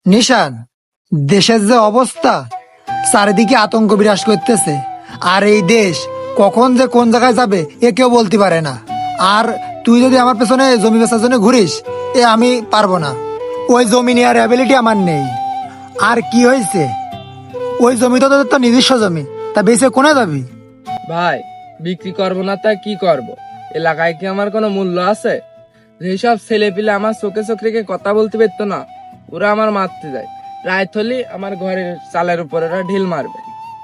নিশান, দেশের যে অবস্থা, চারিদিকে আতঙ্ক বিরাজ করতেছে। আর এই দেশ কখন যে কোন জায়গায় যাবে এ কেউ বলতে পারে না। আর তুই যদি আমার পেছনে জমি বেচার জন্য ঘুরিস, এ আমি পারবো না। ওই জমি নেওয়ার অ্যাবিলিটি আমার নেই। আর কি হয়েছে, ওই জমি তো তোদের তো নিজস্ব জমি, তা বেঁচে কোনে যাবি? ভাই, বিক্রি করবো না তাই কি করব? এলাকায় কি আমার কোনো মূল্য আছে? যেসব ছেলে পিলে আমার চোখে চোখ রেখে কথা বলতে পারতো না, ওরা আমার মারতে যায়। রাত হলে আমার ঘরের চালের উপরে ওরা ঢিল মারবে।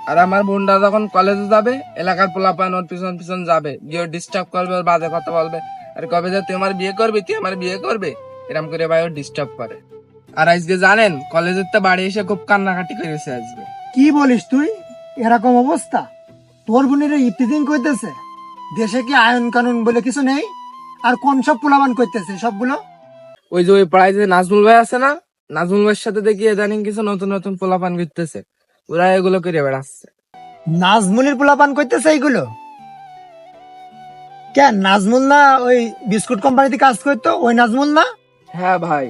আর আমার বোনটা যখন কলেজে যাবে, এলাকার পোলাপান ওর পিছন পিছন যাবে, গিয়ে ডিস্টার্ব করবে, ওর বাজে কথা বলবে। আর কবে যে তুই আমার বিয়ে করবি, তুই আমার বিয়ে করবে, এরকম করে ভাই ওর ডিস্টার্ব করে। আর আজকে জানেন, কলেজের তো বাড়ি এসে খুব কান্নাকাটি করেছে আজকে। কি বলিস তুই? এরকম অবস্থা? তোর বোনের ইফতিজিং করতেছে? দেশে কি আইন কানুন বলে কিছু নেই? আর কোন সব পোলাবান করতেছে সবগুলো? ওই যে ওই পাড়ায় যে নাজমুল ভাই আছে না, নাজমুল ভাইয়ের সাথে দেখি ইদানিং কিছু নতুন নতুন পোলাপান ঘুরতেছে, ওরা এগুলো করে বেড়াচ্ছে। নাজমুলের পোলাপান করতেছে এইগুলো? কেন, নাজমুল না ওই বিস্কুট কোম্পানিতে কাজ করতো ওই নাজমুল না? হ্যাঁ ভাই,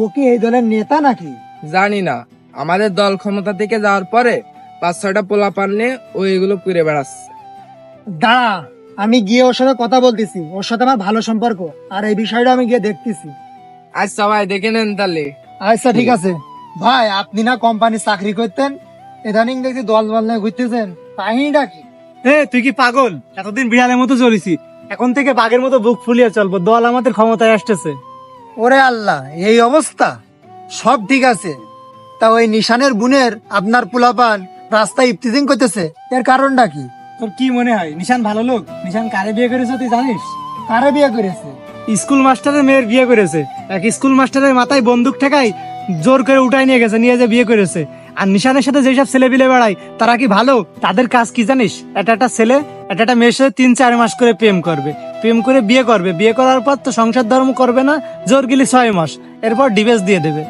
ও কি এই দলের নেতা নাকি? জানি না, আমাদের দল ক্ষমতা থেকে যাওয়ার পরে 5-6টা পোলাপান নিয়ে ও এগুলো করে বেড়াচ্ছে। দাঁড়া, আমি গিয়ে ওর সাথে কথা বলতেছি। ওর সাথে আমার ভালো সম্পর্ক, আর এই বিষয়টা আমি গিয়ে দেখতেছি। আচ্ছা ভাই, দেখে নেন তাহলে। আচ্ছা ঠিক আছে। ভাই, আপনি না কোম্পানি চাকরি করতেন, ইদানিং দেখছি দল বল নিয়ে ঘুরতেছেন, কাহিনীটা কি? তুই কি পাগল? এতদিন বিড়ালের মতো চলেছি, এখন থেকে বাঘের মতো বুক ফুলিয়ে চলবো। দল আমাদের ক্ষমতায় আসতেছে। ওরে আল্লাহ, এই অবস্থা! সব ঠিক আছে, তা ওই নিশানের বোনের আপনার পোলাপান রাস্তায় ইফতিজিং করতেছে, এর কারণটা কি? তোর কি মনে হয় নিশান ভালো লোক? নিশান কারে বিয়ে করেছে তুই জানিস? কারে বিয়ে করেছে? স্কুল মাস্টারের মেয়ের বিয়ে করেছে। এক স্কুল মাস্টারের মাথায় বন্দুক ঠেকাই জোর করে উঠাই নিয়ে গেছে, নিয়ে যে বিয়ে করেছে। আর নিশানের সাথে যেসব ছেলে বিলে বেড়ায় তারা কি ভালো? তাদের কাজ কি জানিস? একটা ছেলে একটা মেয়ের সাথে 3-4 মাস করে প্রেম করবে, প্রেম করে বিয়ে করবে, বিয়ে করার পর তো সংসার ধর্ম করবে না, জোর গেলে 6 মাস, এরপর ডিভোর্স দিয়ে দেবে।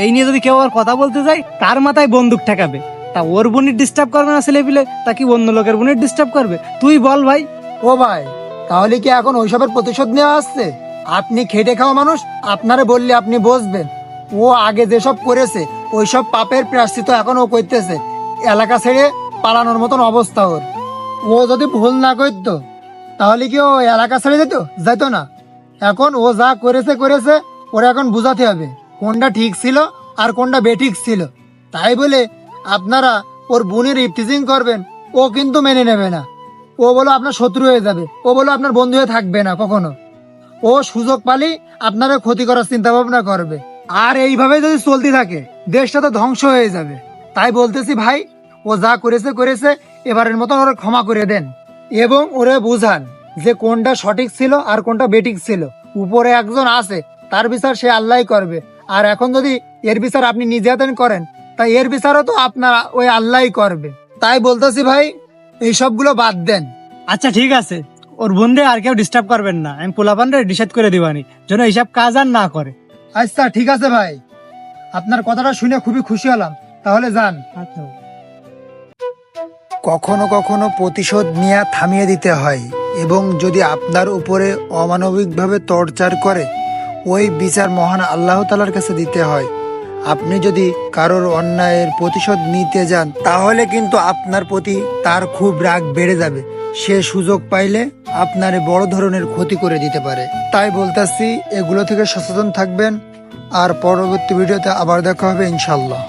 এই নিয়ে যদি কেউ আর কথা বলতে যায়, তার মাথায় বন্দুক ঠেকাবে। তা ওর বোনের ডিস্টার্ব করবে না ছেলে পিলে, তা কি অন্য লোকের বোনের ডিস্টার্ব করবে? তুই বল ভাই। ও ভাই, তাহলে কি এখন ওইসবের প্রতিশোধ নেওয়া আসছে? আপনি খেটে খাওয়া মানুষ, আপনারে বললে আপনি বসবেন। ও আগে যেসব করেছে ওইসব পাপের প্রায়শ্চিত্ত এখন ও করতেছে। এলাকা ছেড়ে পালানোর মতন অবস্থা ওর। ও যদি ভুল না করতো তাহলে কি ও এলাকা ছেড়ে যেত না? এখন ও যা করেছে করেছে, ওরা এখন বুঝাতে হবে কোনটা ঠিক ছিল আর কোনটা বেঠিক ছিল। তাই বলে আপনারা ওর বোনের ইফতিজিং করবেন, ও কিন্তু মেনে নেবে না। ও বলো আপনার শত্রু হয়ে যাবে, ও বলো আপনার বন্ধু হয়ে থাকবে না কখনো। ও সুযোগ পালি আপনারা ক্ষতি করার চিন্তা ভাবনা করবে। আর এইভাবে যদি চলতে থাকে, দেশটা তো ধ্বংস হয়ে যাবে। তাই বলতেছি ভাই, ও যা করেছে করেছে, এবারের মতন ওরা ক্ষমা করে দেন এবং ওরে বুঝান যে কোনটা সঠিক ছিল আর কোনটা বেঠিক ছিল। উপরে একজন আছে, তার বিচার সে আল্লাহই করবে। আর এখন যদি এর বিচার আপনি নিজে হাতে করেন, তাই এর বিচারও তো আপনার ওই আল্লাহই করবে। তাই বলতেছি ভাই, এই সবগুলো বাদ দেন। আচ্ছা ঠিক আছে, ওর বোনরে আর কেউ ডিস্টার্ব করবেন না। আমি পোলাপানরে ডিসাইড করে দিবানি যেন এইসব কাজ আর না করে। আচ্ছা ঠিক আছে ভাই, আপনার কথাটা শুনে খুবই খুশি হলাম। তাহলে যান। আচ্ছা। কখনো কখনো প্রতিশোধ নিয়ে থামিয়ে দিতে হয়, এবং যদি আপনার উপরে অমানবিকভাবে টর্চার করে, ওই বিচার মহান আল্লাহ তাআলার কাছে দিতে হয়। আপনি যদি কারোর অন্যায়ের প্রতিশোধ নিতে যান, তাহলে কিন্তু আপনার প্রতি তার খুব রাগ বেড়ে যাবে। সে সুযোগ পাইলে আপনার বড় ধরনের ক্ষতি করে দিতে পারে। তাই বলতেছি, এগুলো থেকে সচেতন থাকবেন। আর পরবর্তী ভিডিওতে আবার দেখা হবে ইনশাল্লাহ।